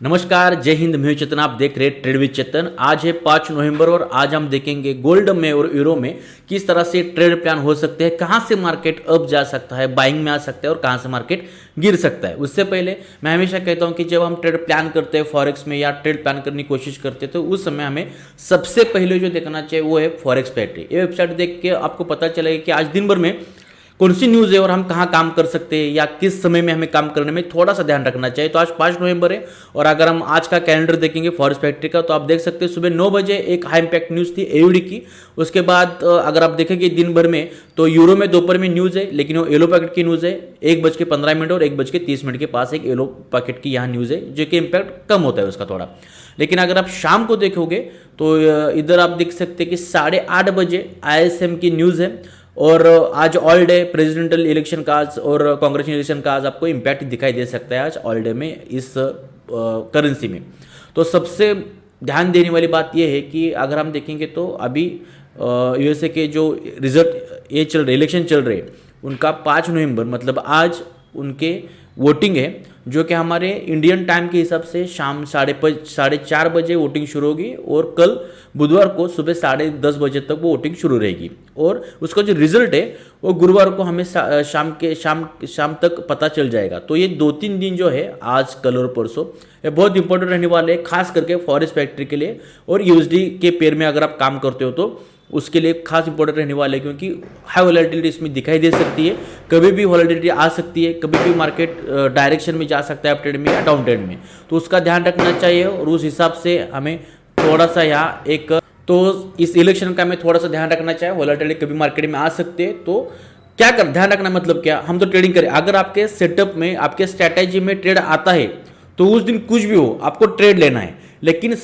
नमस्कार, जय हिंद। मैं हूं चेतन, आप देख रहे हैं ट्रेड विद चेतन। आज है 5 नवंबर और आज हम देखेंगे गोल्ड में और यूरो में किस तरह से ट्रेड प्लान हो सकते हैं, कहां से मार्केट अप जा सकता है, बाइंग में आ सकता है और कहां से मार्केट गिर सकता है। उससे पहले मैं हमेशा कहता हूं कि जब हम ट्रेड प्लान करते हैं फॉरेक्स में या ट्रेड प्लान करने की कोशिश करते हैं तो उस समय हमें सबसे पहले जो देखना चाहिए वो है फॉरेक्स फैक्ट्री। ये वेबसाइट देख के आपको पता चलेगा कि आज दिन भर में कौन सी न्यूज़ है और हम कहाँ काम कर सकते हैं या किस समय में हमें काम करने में थोड़ा सा ध्यान रखना चाहिए। तो आज 5 नवंबर है और अगर हम आज का कैलेंडर देखेंगे फॉरेक्स फैक्ट्री का तो आप देख सकते हैं सुबह 9 बजे एक हाई इम्पैक्ट न्यूज़ थी एयूडी की। उसके बाद अगर आप देखेंगे दिन भर में तो यूरो में दोपहर में न्यूज़ है, लेकिन वो येलो पैकेट की न्यूज़ है। 1:15 और 1:30 के पास एक येलो पैकेट की यहाँ न्यूज़ है जो कि इम्पैक्ट कम होता है उसका थोड़ा। लेकिन अगर आप शाम को देखोगे तो इधर आप देख सकते हैं कि 8:30 बजे ISM की न्यूज़ है और आज ऑल डे प्रेसिडेंशियल इलेक्शन का आज और कांग्रेस इलेक्शन का आज आपको इम्पैक्ट दिखाई दे सकता है आज ऑल डे में इस करेंसी में। तो सबसे ध्यान देने वाली बात यह है कि अगर हम देखेंगे तो अभी USA के जो रिजल्ट ये चल रहे इलेक्शन चल रहे उनका 5 नवंबर मतलब आज उनके वोटिंग है जो कि हमारे इंडियन टाइम के हिसाब से शाम 4:30 बजे वोटिंग शुरू होगी और कल बुधवार को सुबह 10:30 बजे तक वो वोटिंग शुरू रहेगी और उसका जो रिजल्ट है वो गुरुवार को हमें शाम तक पता चल जाएगा। तो ये 2-3 दिन जो है आज कल और परसों ये बहुत इंपॉर्टेंट रहने वाले हैं, खास करके फॉरेक्स फैक्ट्री के लिए और USD के पेयर में अगर आप काम करते हो तो उसके लिए खास इंपॉर्टेंट रहने वाले हैं क्योंकि हाई वॉलेटिलिटी इसमें दिखाई दे सकती है। कभी भी वॉलेटिलिटी आ सकती है, कभी भी मार्केट डायरेक्शन में जा सकता है अप ट्रेंड में या डाउन ट्रेंड में, तो उसका ध्यान रखना चाहिए और उस हिसाब से हमें थोड़ा सा यहाँ एक तो इस इलेक्शन का हमें थोड़ा सा ध्यान रखना चाहिए। वॉलेटिलिटी कभी मार्केट में आ सकते हैं तो क्या कर ध्यान रखना मतलब क्या, हम तो ट्रेडिंग करें। अगर आपके सेटअप में आपके स्ट्रैटेजी में ट्रेड आता है तो उस दिन कुछ भी हो आपको ट्रेड लेना है, लेकिन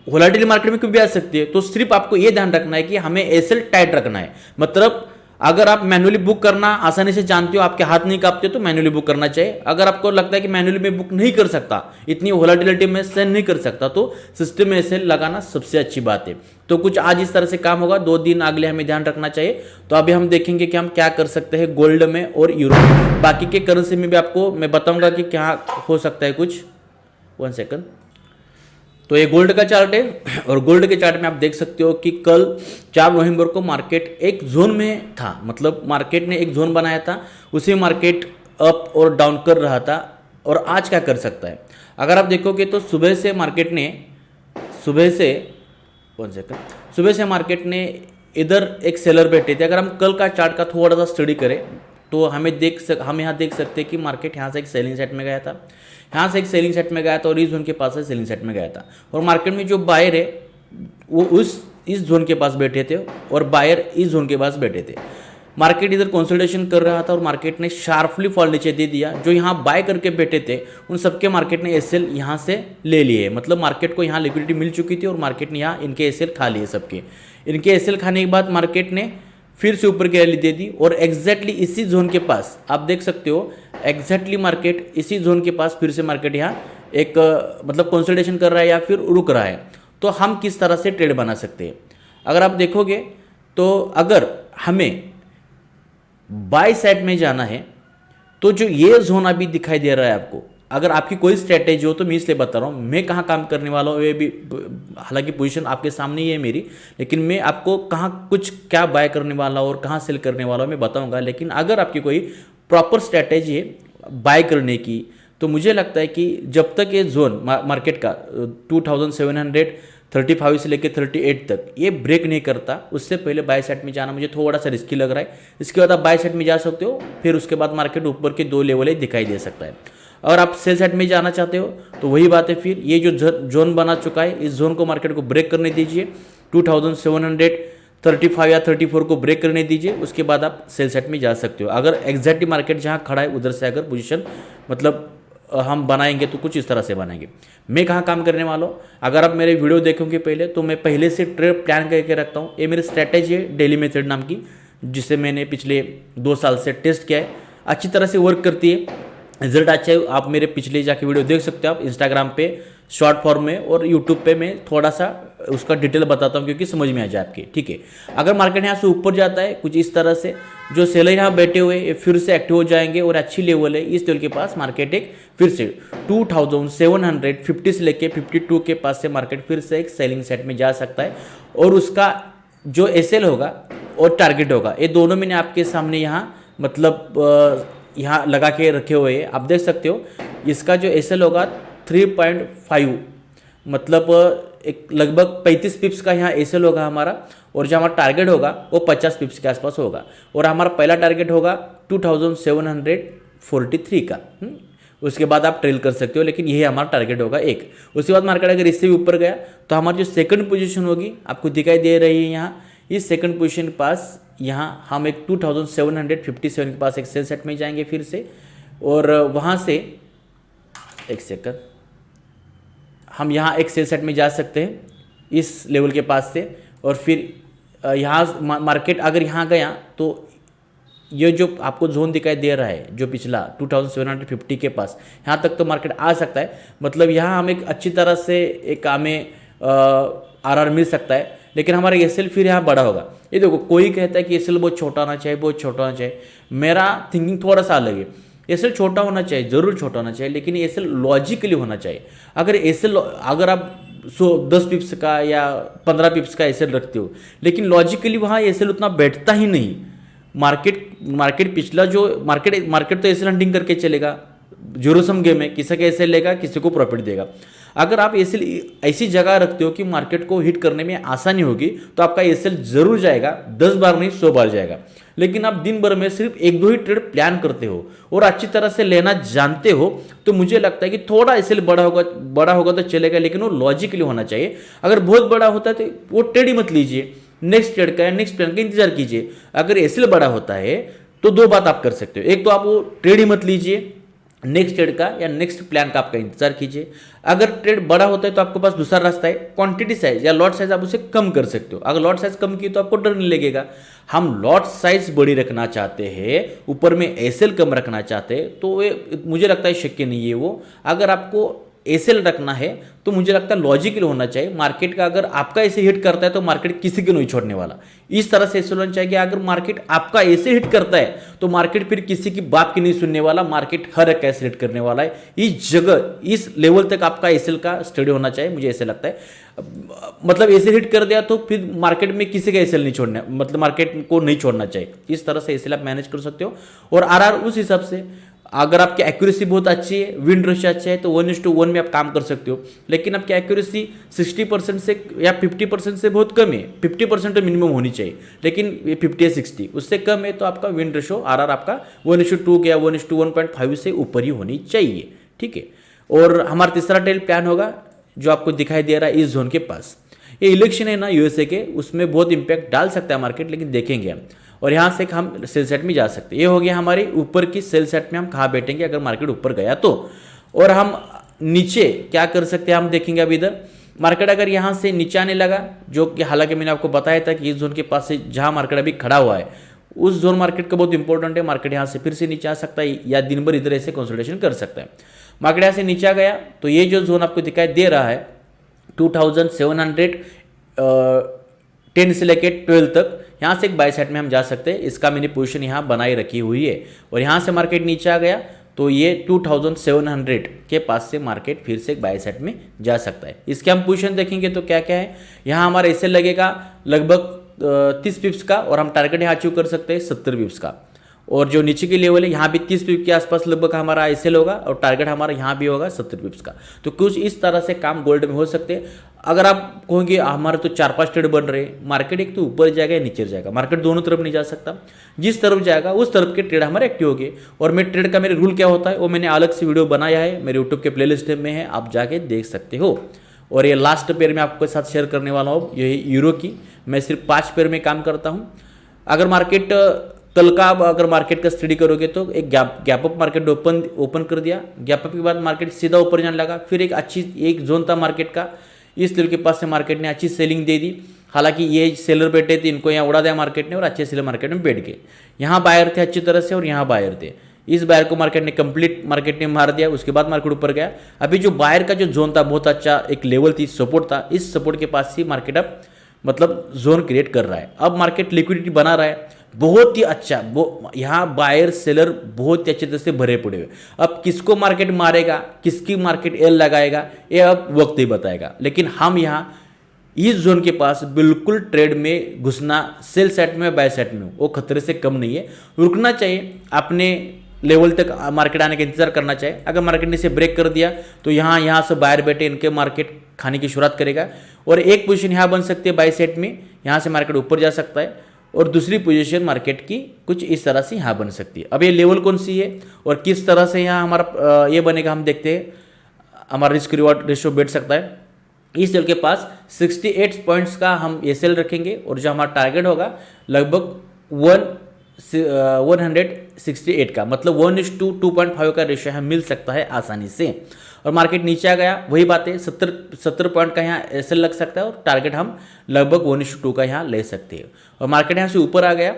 वोलेटिलिटी मार्केट में कभी भी आ सकती है। तो सिर्फ आपको यह ध्यान रखना है कि हमें एसएल टाइट रखना है। मतलब अगर आप मैन्युअली बुक करना आसानी से जानते हो, आपके हाथ नहीं कांपते तो मैन्युअली बुक करना चाहिए। अगर आपको लगता है कि मैन्युअली में बुक नहीं कर सकता, इतनी वोलेटिलिटी में सहन नहीं कर सकता, तो सिस्टम में एसएल लगाना सबसे अच्छी बात है। तो कुछ आज इस तरह से काम होगा, 2 दिन अगले हमें ध्यान रखना चाहिए। तो अभी हम देखेंगे कि हम क्या कर सकते हैं गोल्ड में और यूरो में। बाकी के करेंसी में भी आपको मैं बताऊंगा कि क्या हो सकता है कुछ। 1 सेकंड। तो ये गोल्ड का चार्ट है और गोल्ड के चार्ट में आप देख सकते हो कि कल 4 नवंबर को मार्केट एक जोन में था, मतलब मार्केट ने एक जोन बनाया था, उसी मार्केट अप और डाउन कर रहा था। और आज क्या कर सकता है अगर आप देखोगे तो सुबह से मार्केट ने इधर एक सेलर बैठे थे। अगर हम कल का चार्ट का थोड़ा सा स्टडी करें तो हम यहाँ देख सकते हैं कि मार्केट यहाँ से एक सेलिंग सेट में गया था, यहाँ से एक सेलिंग सेट में गया था और इस जोन के पास से सेलिंग सेट में गया था। और मार्केट में जो बायर है वो इस जोन के पास बैठे थे और बायर इस जोन के पास बैठे थे। मार्केट इधर कंसोलिडेशन कर रहा था और मार्केट ने शार्पली फॉल नीचे दे दिया। जो यहाँ बाय करके बैठे थे उन सबके मार्केट ने एसएल यहाँ से ले लिए, मतलब मार्केट को यहाँ लिक्विडिटी मिल चुकी थी और मार्केट ने यहाँ इनके एसएल खा लिए सबके। इनके एसएल खाने के बाद मार्केट ने फिर से ऊपर की रैली दे दी और एग्जैक्टली इसी जोन के पास आप देख सकते हो, एग्जैक्टली मार्केट इसी जोन के पास फिर से मार्केट यहाँ एक मतलब कंसोलिडेशन कर रहा है या फिर रुक रहा है। तो हम किस तरह से ट्रेड बना सकते हैं अगर आप देखोगे तो अगर हमें बाय साइड में जाना है तो जो ये जोन अभी दिखाई दे रहा है आपको, अगर आपकी कोई स्ट्रैटेजी हो तो मैं इसलिए बता रहा हूँ, मैं कहाँ काम करने वाला हूँ ये भी, हालांकि पोजीशन आपके सामने ही है मेरी, लेकिन मैं आपको कहाँ कुछ क्या बाय करने वाला हूँ और कहाँ सेल करने वाला हूँ मैं बताऊँगा। लेकिन अगर आपकी कोई प्रॉपर स्ट्रैटेजी है बाय करने की तो मुझे लगता है कि जब तक ये जोन मार्केट का 2735 से लेकर 38 तक ये ब्रेक नहीं करता उससे पहले बाय साइड में जाना मुझे थोड़ा सा रिस्की लग रहा है। इसके बाद आप बाय साइड में जा सकते हो, फिर उसके बाद मार्केट ऊपर के 2 लेवल दिखाई दे सकता है। अगर आप सेल साइड में जाना चाहते हो तो वही बात है, फिर ये जो जोन बना चुका है इस जोन को मार्केट को ब्रेक करने दीजिए, 2735 या 34 को ब्रेक करने दीजिए, उसके बाद आप सेल साइड में जा सकते हो। अगर एग्जैक्टली मार्केट जहाँ खड़ा है उधर से अगर पोजीशन मतलब हम बनाएंगे तो कुछ इस तरह से बनाएंगे। मैं कहाँ काम करने वाला हूँ, अगर आप मेरे वीडियो देखोगे पहले तो मैं पहले से ट्रेड प्लान करके रखता हूँ। ये मेरी स्ट्रैटेजी है डेली मेथड नाम की, जिसे मैंने पिछले 2 साल से टेस्ट किया है, अच्छी तरह से वर्क करती है, रिजल्ट अच्छा है। आप मेरे पिछले जाके वीडियो देख सकते हो आप इंस्टाग्राम पे शॉर्ट फॉर्म में और यूट्यूब पे मैं थोड़ा सा उसका डिटेल बताता हूँ क्योंकि समझ में आ जाए आपके, ठीक है। अगर मार्केट यहाँ से ऊपर जाता है कुछ इस तरह से, जो सेलर यहाँ बैठे हुए ये फिर से एक्टिव हो जाएंगे और अच्छी लेवल है इस लेवल के पास मार्केट एक फिर से 2750 से लेके 52 के पास से मार्केट फिर से एक सेलिंग सेट में जा सकता है। और उसका जो एसएल होगा और टारगेट होगा ये दोनों मैंने आपके सामने यहाँ मतलब यहाँ लगा के रखे हुए हैं, आप देख सकते हो। इसका जो एसएल होगा 3.5 मतलब एक लगभग 35 पिप्स का यहाँ एसएल होगा हमारा, और जो हमारा टारगेट होगा वो 50 पिप्स के आसपास होगा। और हमारा पहला टारगेट होगा 2743 का। उसके बाद आप ट्रेल कर सकते हो, लेकिन यही हमारा टारगेट होगा एक। उसके बाद मार्केट अगर इससे भी ऊपर गया तो हमारी जो सेकंड पोजीशन होगी आपको दिखाई दे रही है यहाँ, इस सेकंड पोजीशन के पास यहाँ हम एक 2757 के पास एक सेल सेट में जाएंगे फिर से, और वहाँ से एक सेकंड हम यहाँ एक सेल सेट में जा सकते हैं इस लेवल के पास से। और फिर यहाँ मार्केट अगर यहाँ गया तो ये जो आपको जोन दिखाई दे रहा है जो पिछला 2750 के पास, यहाँ तक तो मार्केट आ सकता है। मतलब यहाँ हम एक अच्छी तरह से एक हमें आरआर मिल सकता है, लेकिन हमारा एसएल फिर यहाँ बड़ा होगा। ये देखो कोई कहता है कि एसएल बहुत छोटा होना चाहिए, बहुत छोटा होना चाहिए, मेरा थिंकिंग थोड़ा सा अलग है। एसएल छोटा होना चाहिए, जरूर छोटा होना चाहिए, लेकिन एसएल लॉजिकली होना चाहिए। अगर एसएल अगर आप 10 पिप्स का या 15 पिप्स का एसएल रखते हो, लेकिन लॉजिकली वहाँ एसएल उतना बैठता ही नहीं। मार्केट पिछला जो मार्केट तो एसएल हंटिंग करके चलेगा, जीरो सम गेम है, किसी का एसएल लेगा किसी को प्रॉफिट देगा। अगर आप एसएल ऐसी जगह रखते हो कि मार्केट को हिट करने में आसानी होगी तो आपका एसएल जरूर जाएगा, 10 बार नहीं 100 बार जाएगा। लेकिन आप दिन भर में सिर्फ 1-2 ही ट्रेड प्लान करते हो और अच्छी तरह से लेना जानते हो, तो मुझे लगता है कि थोड़ा एसएल बड़ा होगा तो चलेगा, लेकिन वो लॉजिकली होना चाहिए। अगर बहुत बड़ा होता है तो वो ट्रेड ही मत लीजिए, नेक्स्ट ट्रेड का या नेक्स्ट प्लान का इंतजार कीजिए। अगर एसएल बड़ा होता है तो 2 बात आप कर सकते हो, एक तो आप वो ट्रेड ही मत लीजिए, नेक्स्ट ट्रेड का या नेक्स्ट प्लान का आपका इंतजार कीजिए। अगर ट्रेड बड़ा होता है तो आपके पास दूसरा रास्ता है, क्वांटिटी साइज या लॉट साइज आप उसे कम कर सकते हो। अगर लॉट साइज कम की तो आपको डर नहीं लगेगा। हम लॉट साइज बड़ी रखना चाहते हैं, ऊपर में एसएल कम रखना चाहते हैं, तो मुझे लगता है शक्य नहीं है वो। अगर आपको एसएल रखना है तो मुझे लगता है लॉजिकल होना चाहिए। मार्केट का अगर आपका ऐसे हिट करता है तो मार्केट किसी को नहीं छोड़ने वाला, इस तरह से एसएल होना चाहिए कि अगर मार्केट आपका ऐसे हिट करता है तो मार्केट फिर किसी की बात की नहीं सुनने वाला, मार्केट हर एक ऐसे हिट करने वाला है। इस जगह इस लेवल तक आपका एसएल का स्टडी होना चाहिए, मुझे ऐसे लगता है। मतलब ऐसे हिट कर दिया तो फिर मार्केट में किसी का एसएल नहीं छोड़ना, मतलब मार्केट को नहीं छोड़ना चाहिए। इस तरह से एसएल आप मैनेज कर सकते हो। और आरआर उस हिसाब से, अगर आपकी एक्यूरेसी बहुत अच्छी है, विन रेशियो अच्छा है तो 1:1 में आप काम कर सकते हो। लेकिन आपकी एक्यूरेसी 60% से या 50% से बहुत कम है, 50% तो मिनिमम होनी चाहिए, लेकिन ये 50 या 60 उससे कम है तो आपका विन रेशियो आरआर आपका 1:2 या 1:1.5 से ऊपर ही होनी चाहिए, ठीक है। और हमारा तीसरा टेल प्लान होगा जो आपको दिखाई दे रहा है इस जोन के पास। ये इलेक्शन है ना यूएसए के, उसमें बहुत इंपैक्ट डाल सकता है मार्केट, लेकिन देखेंगे हम। और यहाँ से हम सेल सेट में जा सकते हैं। ये हो गया हमारे ऊपर की सेल सेट में हम कहाँ बैठेंगे अगर मार्केट ऊपर गया तो। और हम नीचे क्या कर सकते हैं हम देखेंगे। अब इधर मार्केट अगर यहाँ से नीचे आने लगा, जो कि हालांकि मैंने आपको बताया था कि इस जोन के पास से जहाँ मार्केट अभी खड़ा हुआ है उस जोन मार्केट का बहुत इंपॉर्टेंट है। मार्केट यहाँ से फिर से नीचे आ सकता है या दिन भर इधर ऐसे कंसोलिडेशन कर सकता है। मार्केट यहाँ से नीचे आ गया तो ये जो जोन आपको दिखाई दे रहा है 2710 से लेके 12 तक, यहाँ से एक बाय साइड में हम जा सकते हैं। इसका मैंने पोजीशन यहाँ बनाई रखी हुई है। और यहाँ से मार्केट नीचे आ गया तो ये 2700 के पास से मार्केट फिर से एक बाय साइड में जा सकता है। इसके हम पोजीशन देखेंगे तो क्या क्या है। यहाँ हमारा एसएल लगेगा लगभग 30 पिप्स का, और हम टारगेट यहाँ अचीव कर सकते हैं 70 पिप्स का। और जो नीचे की लेवल है यहाँ भी 30 पिप के आसपास लगभग हमारा एसएल होगा, और टारगेट हमारा यहाँ भी होगा 70 पिप्स का। तो कुछ इस तरह से काम गोल्ड में हो सकते हैं। अगर आप कहोगे हमारे तो 4-5 ट्रेड बन रहे हैं, मार्केट एक तो ऊपर जाएगा या नीचे जाएगा, मार्केट दोनों तरफ नहीं जा सकता। जिस तरफ जाएगा उस तरफ के ट्रेड हमारे एक्टिव हो गए। और मैं ट्रेड का मेरे रूल क्या होता है वो मैंने अलग से वीडियो बनाया है, मेरे यूट्यूब के प्लेलिस्ट में है, आप जाके देख सकते हो। और ये लास्ट पेयर में आपके साथ शेयर करने वाला हूँ, यही यूरो की। मैं सिर्फ 5 पेयर में काम करता हूँ। अगर मार्केट कल का अगर मार्केट का स्टडी करोगे तो एक गैप अप मार्केट ओपन कर दिया, गैप अप के बाद मार्केट सीधा ऊपर जाने लगा। फिर एक जोन था मार्केट का, इस लेवल के पास से मार्केट ने अच्छी सेलिंग दे दी। हालांकि ये सेलर बैठे थे, इनको यहाँ उड़ा दिया मार्केट ने और अच्छे सेलर मार्केट में बैठ गए। यहाँ बायर थे अच्छी तरह से और यहाँ बायर थे। इस बायर को मार्केट ने कंप्लीट मार्केट ने मार दिया, उसके बाद मार्केट ऊपर गया। अभी जो बायर का जो जोन था बहुत अच्छा एक लेवल थी, सपोर्ट था, इस सपोर्ट के पास ही मार्केट अब मतलब जोन क्रिएट कर रहा है। अब मार्केट लिक्विडिटी बना रहा है बहुत ही अच्छा, वो यहाँ बायर सेलर बहुत ही अच्छे तरह से भरे पड़े हुए। अब किसको मार्केट मारेगा, किसकी मार्केट एल लगाएगा, ये अब वक्त ही बताएगा। लेकिन हम यहाँ इस जोन के पास बिल्कुल ट्रेड में घुसना, सेल सेट में बाय सेट में वो खतरे से कम नहीं है। रुकना चाहिए, अपने लेवल तक मार्केट आने का इंतजार करना चाहिए। अगर मार्केट ने इसे ब्रेक कर दिया तो यहाँ से बाहर बैठे इनके मार्केट खाने की शुरुआत करेगा और एक पोजीशन यहाँ बन सकती है बाय सेट में, यहाँ से मार्केट ऊपर जा सकता है और दूसरी पोजीशन मार्केट की कुछ इस तरह से यहाँ बन सकती है। अब ये लेवल कौन सी है और किस तरह से यहाँ हमारा ये बनेगा हम देखते हैं। हमारा रिस्क रिवॉर्ड रेशियो बैठ सकता है। इस सेल के पास 68 पॉइंट्स का हम ये सेल रखेंगे और जो हमारा टारगेट होगा लगभग 168 का, मतलब 1:2.5 का रेशियो यहाँ मिल सकता है आसानी से। और मार्केट नीचे आ गया, वही बात है, 70 पॉइंट का यहाँ एसएल लग सकता है और टारगेट हम लगभग 1:2 का यहाँ ले सकते हैं। और मार्केट यहाँ से ऊपर आ गया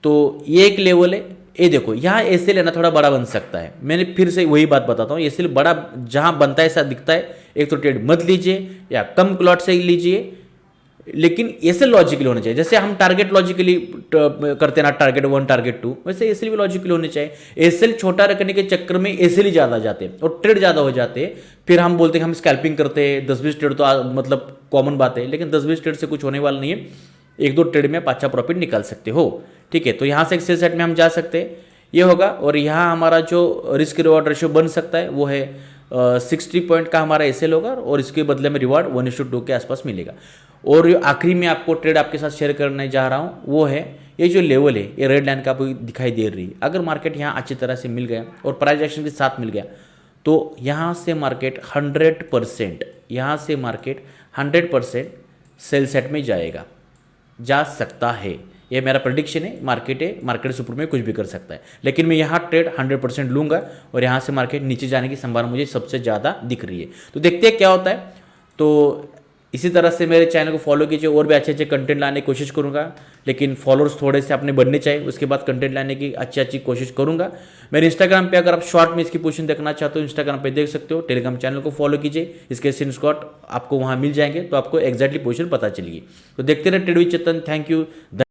तो ये एक लेवल है। ये देखो यहाँ एसएल है ना थोड़ा बड़ा बन सकता है। मैंने फिर से वही बात बताता हूँ, एसएल बड़ा जहाँ बनता है ऐसा दिखता है, एक तो ट्रेड मत लीजिए या कम क्लॉट से लीजिए, लेकिन एसएल लॉजिकली होना चाहिए। जैसे हम टारगेट लॉजिकली करते हैं ना, टारगेट 1 टारगेट 2, वैसे एसएल भी लॉजिकली होने चाहिए। एसएल छोटा रखने के चक्कर में एसएल ही ज़्यादा जाते हैं और ट्रेड ज़्यादा हो जाते हैं। फिर हम बोलते हैं हम स्कैल्पिंग करते हैं, 10-20 ट्रेड तो मतलब कॉमन बात है, लेकिन 10-20 ट्रेड से कुछ होने वाला नहीं है। 1-2 ट्रेड में आप अच्छा प्रॉफिट निकाल सकते हो, ठीक है। तो यहाँ से एक सेल सेट में हम जा सकते हैं, ये होगा। और यहाँ हमारा जो रिस्क रिवॉर्ड रेशियो बन सकता है वो है 60 पॉइंट का हमारा एसएल होगा और इसके बदले में रिवार्ड 1:2 के आसपास मिलेगा। और आखिरी में आपको ट्रेड आपके साथ शेयर करने जा रहा हूँ वो है ये जो लेवल है, ये रेड लाइन का आपको दिखाई दे रही है। अगर मार्केट यहाँ अच्छी तरह से मिल गया और प्राइस एक्शन के साथ मिल गया तो यहाँ से मार्केट 100%, यहाँ से मार्केट 100% सेल सेट में जाएगा, जा सकता है। ये मेरा प्रेडिक्शन है, मार्केट है, मार्केट से ऊपर में कुछ भी कर सकता है। लेकिन मैं यहाँ ट्रेड 100% लूँगा और यहाँ से मार्केट नीचे जाने की संभावना मुझे सबसे ज़्यादा दिख रही है। तो देखते हैं क्या होता है। तो इसी तरह से मेरे चैनल को फॉलो कीजिए, और भी अच्छे अच्छे कंटेंट लाने की कोशिश करूँगा, लेकिन फॉलोअर्स थोड़े से अपने बढ़ने चाहिए, उसके बाद कंटेंट लाने की अच्छी कोशिश करूँगा। मेरे इंस्टाग्राम पे अगर आप शॉर्ट में इसकी पोजीशन देखना चाहते हो इंस्टाग्राम पे देख सकते हो। टेलीग्राम चैनल को फॉलो कीजिए, इसके स्क्रीनशॉट आपको वहाँ मिल जाएंगे तो आपको एक्जैक्टली पोजीशन पता चलेगी। तो देखते रहे trade with Chetan. Thank you.